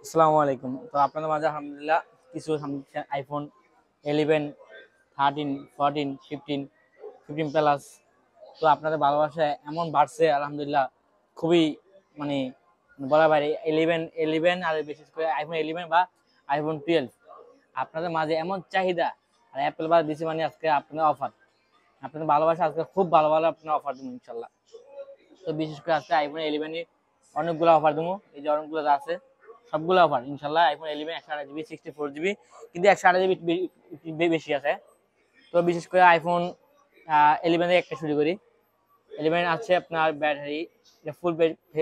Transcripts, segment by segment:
আসসালামু আলাইকুম। তো আপনাদের মাঝে আলহামদুলিল্লাহ কিছু আইফোন 11, 13, 14, 15, 15 প্লাস। তো আপনাদের ভালোবাসা এমন বাড়ছে আলহামদুলিল্লাহ, খুবই মানে বলার বাইরে। 11 আর বিশেষ করে আইফোন 11 বা আইফোন 12 আপনাদের মাঝে এমন চাহিদা। আর অ্যাপেল বা দিছে মানে আজকে আপনাদের অফার, আপনাদের ভালোবাসা আজকে খুব ভালো ভালো আপনার অফার দেবো ইনশাল্লাহ। তো বিশেষ করে আজকে আইফোন 11 অনেকগুলো অফার দেবো, এই যে অনেকগুলো আছে সবগুলো অফার ইনশাল্লাহ। আইফোন 11 128 জিবি 64 জিবি, কিন্তু 128 জিবি বেশি আছে। তো বিশেষ করে আইফোন 11 একটা শুরু করি। 11 আছে আপনার battery full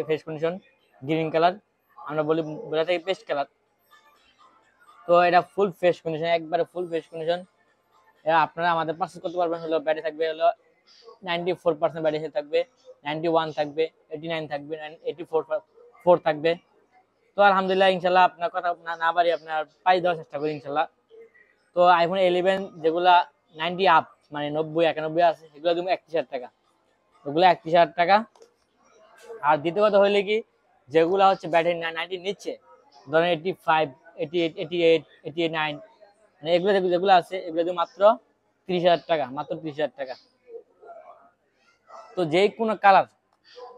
face condition green colour, আমরা বলি বলে থাকি পেস্ট কালার। তো এটা ফুল ফ্রেশ কন্ডিশন, একবারে ফুল ফ্রেশ কন্ডিশন। আপনারা আমাদের পার্সেল করতে পারবেন। হলো ব্যাটারি থাকবে হলো 94% ব্যাটারি থাকবে, 91 থাকবে, 89 থাকবে, 84 থাকবে। তো আলহামদুলিল্লাহ ইনশাল্লাহ আপনার কথা না বাড়ি আপনার প্রাইস দেওয়ার চেষ্টা করি ইনশাল্লাহ। তো আইফোন 11 যেগুলা 90 আপ মানে 90 91 আছে সেগুলো দিব 31,000 টাকা, ওগুলো 31,000 টাকা। আর দ্বিতীয় কথা হইলে কি, যেগুলো হচ্ছে ব্যাটারি 90 নিচ্ছে, ধরেন 85, 88, 88, 89, মানে এগুলো যেগুলো আছে এগুলো দিব মাত্র 30,000 টাকা, মাত্র 30,000 টাকা। তো যে কোনো কালার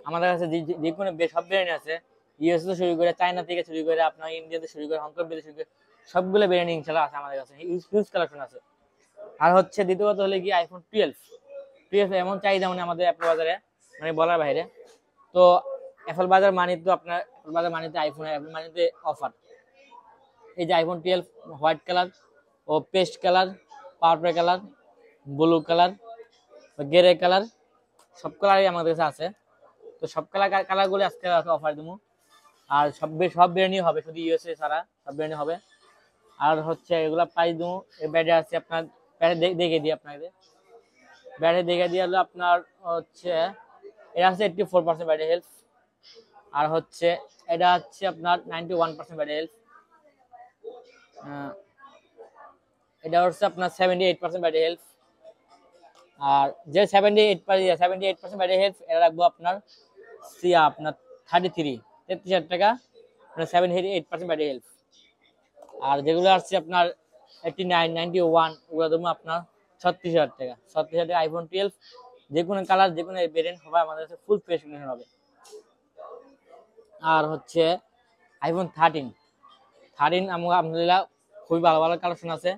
আমাদের কাছে, যে কোনো সব ব্র্যান্ড আছে, ইউএস থেকে শুরু করে, চায়না থেকে শুরু করে, আপনার ইন্ডিয়াতে শুরু করে, হংকং থেকে শুরু করে, সবগুলো ব্র্যান্ড ইনশাল্লাহ আছে আমাদের কাছে, হিউজ কালেকশন আছে। আর হচ্ছে দ্বিতীয় কথা হলে কি, আইফোন 12 এমন চাহিদা মানে আমাদের অ্যাপল বাজারে, মানে বলার বাইরে। তো অ্যাপল বাজার মানে তো আপনার অ্যাপল বাজার মানে তো আইফোন, অ্যাপল মানে তো অফার। এই যে আইফোন 12 হোয়াইট কালার ও paste colour, purple colour, blue colour, grey colour, সব কালারই আমাদের কাছে আছে। তো সব কালারগুলো আজকে অফার দেবো। আর সব ব্র্যান্ডই হবে, শুধু ইউএসএ ছাড়া সব ব্র্যান্ডই হবে। আর হচ্ছে এগুলা প্রাইস দেবো। এই ব্যাটে আছে আপনার, ব্যাটে দেখে দিই আপনাদের, ব্যাটে দেখে দিয়ে হলো আপনার হচ্ছে এটা আছে 84% ব্যাটারি হেলথ। আর হচ্ছে এটা হচ্ছে আপনার 91% ব্যাটারি হেলথ। এটা হচ্ছে আপনার 78% ব্যাটারি হেলথ। আর যে 78% ব্যাটারি হেলথ এটা রাখবো আপনার আপনার 33,000 টাকা, মানে 78% ব্যাটারি হেলথ। আর যেগুলো আসছে আপনার 89, 91, ওগুলো দেবো আপনার 36,000 টাকা। 36,000 টাকা আইফোন 12, যে কোনো কালার যে কোনো ভেরিয়েন্ট হবে আমাদের কাছে, ফুল ফ্রেশ কন্ডিশন হবে। আর হচ্ছে আইফোন 13 আমার আলহামদুলিল্লাহ খুবই ভালো ভালো কালেকশন আছে।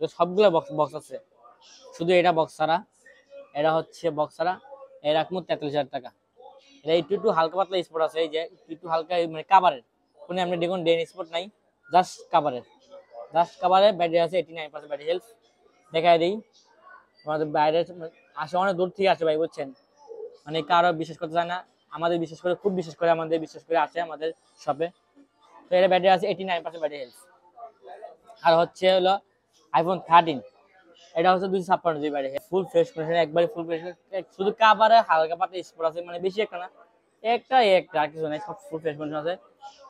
তো সবগুলো বক্স আছে, শুধু এটা বক্স ছাড়া, এটা হচ্ছে বক্স ছাড়া। এর রাখবো 43,000 টাকা। এটা একটু হালকা পাতলা স্পট আছে, এই যে একটু হালকা মানে কাভারের, কোনো আপনি দেখুন ডেন স্পট নাই, জাস্ট কাভারের ব্যাটারি আছে 89% ব্যাটারি হেলথ। দেখাই দিই, আমাদের বাইরে আসে, অনেক দূর থেকে আসে ভাই, বুঝছেন, মানে কারো বিশ্বাস করতে চায় না, আমাদের বিশেষ করে খুব বিশেষ করে আমাদের বিশ্বাস করে আসে আমাদের শপে। তো এটা ব্যাটারি আছে 89% ব্যাটারি হেলথ। আর হচ্ছে হলো আইফোন 13, এটা হচ্ছে 256 GB battery, full fresh condition, একবারে ফুল ফ্রেশ। শুধু কাভারে হালকা পাতলা স্পট আছে, মানে বেশি একটা না, একটা আর কিছু নাই, সব ফুল ফ্রেশ কন্ডিশন আছে।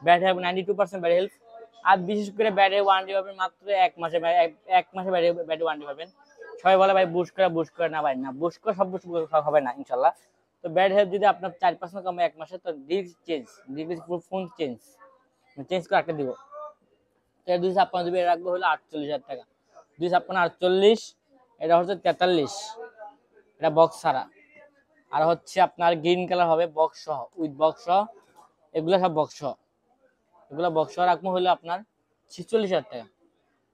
ব্যাটারি হবে 92% ব্যাটারি হেলথ। আর বিশেষ করে ব্যাটারি ওয়ারেন্টি পাবেন মাত্র 1 মাসে, 1 মাসে ব্যাটারি ওয়ারেন্টি পাবেন। সবাই বলে ভাই বুস্ট করে না, ভাই না, বুস্ট করে সব বুস্ট হবে না ইনশাল্লাহ। তো ব্যাটারি হেলথ যদি আপনার 4% কমে 1 মাসে, তো ডিস ফোন চেঞ্জ করে একটা দিব। তো 256 জিবি রাখবো হলো 48,000 টাকা। 256, 48, এটা হচ্ছে 43, এটা বক্স ছাড়া। আর হচ্ছে আপনার গ্রিন কালার হবে বক্স সহ, উইথ বক্স সহ, এগুলো সব বক্স সহ। এগুলো বক্স সহ রাখবো হলো আপনার 46,000 টাকা,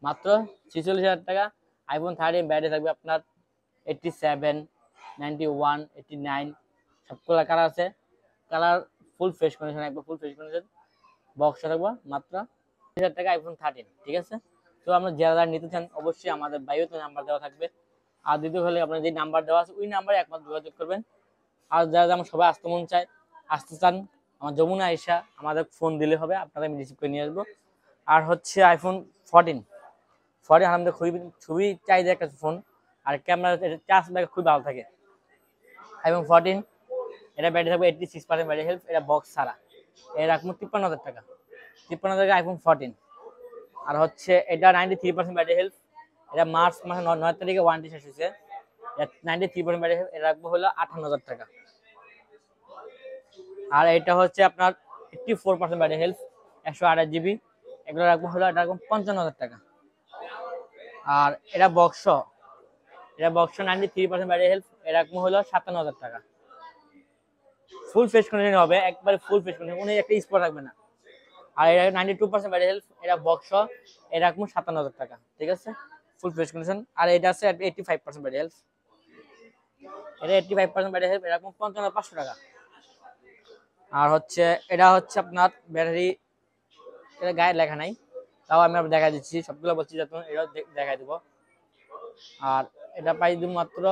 মাত্র 46,000 টাকা। আইফোন 13 ব্যাটারি থাকবে আপনার 87, 91, 89, সবগুলো কালার আছে। কালার ফুল ফ্রেশ কন্ডিশন, একবার ফুল ফ্রেশ কন্ডিশন, বক্স রাখবো মাত্র 30,000 টাকা আইফোন 13, ঠিক আছে। তো আমরা যারা নিতে চান অবশ্যই আমাদের বায়োতে নাম্বার দেওয়া থাকবে। আর দ্বিতীয় হলে আপনার যে নাম্বার দেওয়া আছে ওই নাম্বারে একমাত্র যোগাযোগ করবেন। আর যারা আমার সবাই আসতে মন চায়, আসতে চান, আমার যমুনা আইসা আমাদের ফোন দিলে হবে, আপনারা আমি রিসিভ করে নিয়ে আসবো। আর হচ্ছে আইফোন 14 আমাদের খুবই চাহিদা একটা ফোন। আর ক্যামেরা চার্জ ব্যাক খুবই ভালো থাকে। আইফোন 14, এটা ব্যাটারি থাকবে 86% ব্যাটারি হেলথ, এটা বক্স ছাড়া। এর রাখবো 53,000 টাকা, 53,000 টাকা আইফোন 14। আর হচ্ছে এটা 93% ব্যাটারি হেলথ, এটা মার্চ মাসে 9 তারিখে ওয়ারেন্টি শেষ হয়েছে। 93% ব্যাটারি হেলথ, এটা রাখবো হলো 58,000 টাকা। আর এটা হচ্ছে আপনার 84% ব্যাটারি হেলথ, 128 জিবি, এগুলো রাখবো হলো এটা রাখবো 55,000 টাকা। আর এটা বক্স 93% ব্যাটারি হেলথ, এটা রাখবো হলো 57,000 টাকা। ফুল ফেস কন্ডিশন হবে, একবারে ফুল ফেস কন্ডিশন, কোনো একটা স্পট রাখবে না। আর এটা 92% ব্যাটারি হেলথ, এটা বক্স এটা রাখবো 57,000 টাকা, ঠিক আছে, ফুল ফেস কন্ডিশন। আর এটা আছে 85% ব্যাটারি হেলথ, এটা 85% ব্যাটারি হেলথ, এটা রাখবো 55,500 টাকা। আর হচ্ছে এটা হচ্ছে আপনার ব্যাটারি, এটা গায়ে লেখা নাই, তাও আমি আপনার দেখা দিচ্ছি, সবগুলো বলছি যাতে এটাও দেখাই দিব। আর এটা পাই দিব মাত্র,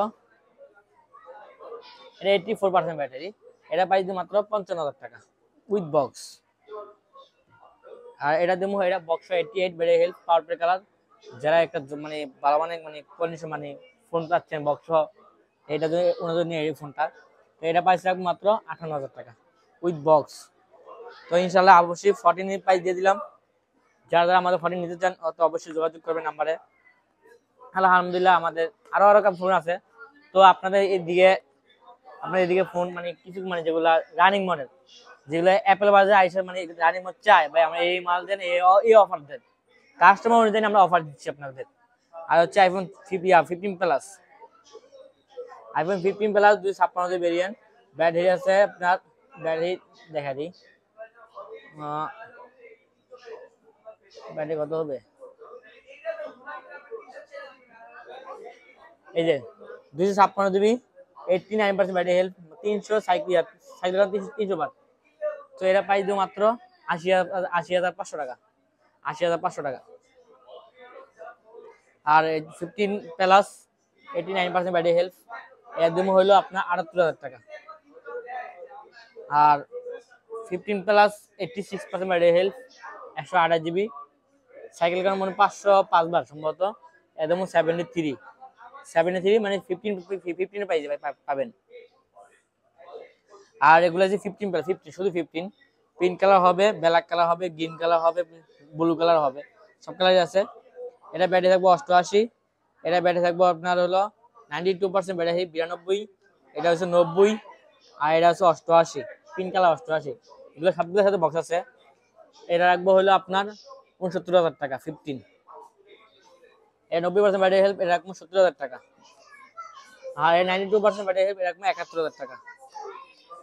এটা 84% ব্যাটারি, এটা পাই দিব মাত্র 55,000 টাকা উইথ বক্স। আর এটা দেবো, এটা বক্স 88 ব্যাটারি হেলথ, পাওয়ার কালার। যারা একটা মানে ভালো মানে কন্ডিশন মানে ফোন পাচ্ছেন বক্স, এটা ওনাদের নিয়ে এই ফোনটা, তো এটা প্রাইস রাখবো মাত্র 58,000 টাকা উইথ বক্স। তো ইনশাল্লাহ অবশ্যই 14 প্রাইস দিয়ে দিলাম। যারা যারা আমাদের 14 নিতে চান তো অবশ্যই যোগাযোগ করবেন নাম্বারে। আলহামদুলিল্লাহ আমাদের আরো ফোন আছে। তো আপনাদের এদিকে ফোন মানে কিছু মানে যেগুলা রানিং মডেল, যেগুলো অ্যাপেল বাজারে আইসা মানে রানিং মডেল চায় ভাই আমরা এই মাল দেন, এই অফার দেন, কাস্টমার অনুযায়ী আমরা অফার দিচ্ছি আপনাদের। আর হচ্ছে iPhone 15 plus, iPhone 15 plus 256 variant, battery আছে আপনার, ব্যাটারি দেখা দিই, ব্যাটারি কত হবে, এই যে 256 জিবি, 89% ব্যাটারি হেলথ, 300 সাইকেল 300 বার। তো এটা প্রাইস দিব মাত্র 80,500 টাকা, 80,500 টাকা। আর 15 প্লাস 89% ব্যাটারি হেলথ, এর দাম হলো আপনার 78,000 টাকা। আর 15 plus 86% battery health, 128 GB, cycle কার মানে 505 বার সম্ভবত, এর দাম 73 মানে 15 পাই পাবেন। আর এগুলো যে 15 প্লাস 15 শুধু 15, পিঙ্ক কালার হবে, ব্ল্যাক কালার হবে, গ্রিন কালার হবে, ব্লু কালার হবে, সব কালারই আছে। এটা ব্যাটারি থাকবে 88, এটা ব্যাটারি থাকবে আপনার হলো 92% ব্যাটারি 92, এটা হচ্ছে 90, আর এটা হচ্ছে 88, পিঙ্ক কালার 88। এগুলো সবগুলোর সাথে বক্স আছে। এটা রাখবো হলো আপনার 69,000 টাকা 15। এটা 90% ব্যাটারি হেল্প, এটা রাখবো 70,000 টাকা। আর এই 92% ব্যাটারি হেল্প, এটা রাখবো 71,000 টাকা।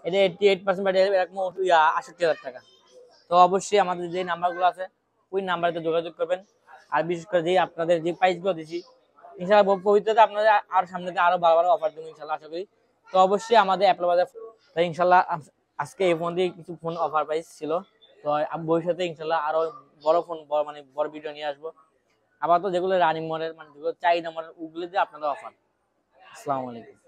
এটা 88% ব্যাটারি হেল্প, এটা রাখবো 68,000 টাকা। তো অবশ্যই আমাদের যে নাম্বারগুলো আছে ওই নাম্বারে যোগাযোগ করবেন। আর বিশেষ করে যে আপনাদের যে প্রাইসগুলো দিচ্ছি ইনশাআল্লাহ ভবিষ্যতে আপনাদের আর সামনে আরো ভালো ভালো অফার দেবো ইনশাআল্লাহ, আশা করি। তো অবশ্যই আমাদের অ্যাপল বাজার ইনশাআল্লাহ আজকে এই ফোন দিয়ে কিছু ফোন অফার প্রাইস ছিল। তো ভবিষ্যতে ইনশাআল্লাহ আরো বড় ফোন মানে বড় ভিডিও নিয়ে আসবো। আবার তো যেগুলো রানিং মডেল মানে যেগুলো চাহিদা মডেল ওগুলো দিয়ে আপনাদের অফার। আসসালামু আলাইকুম।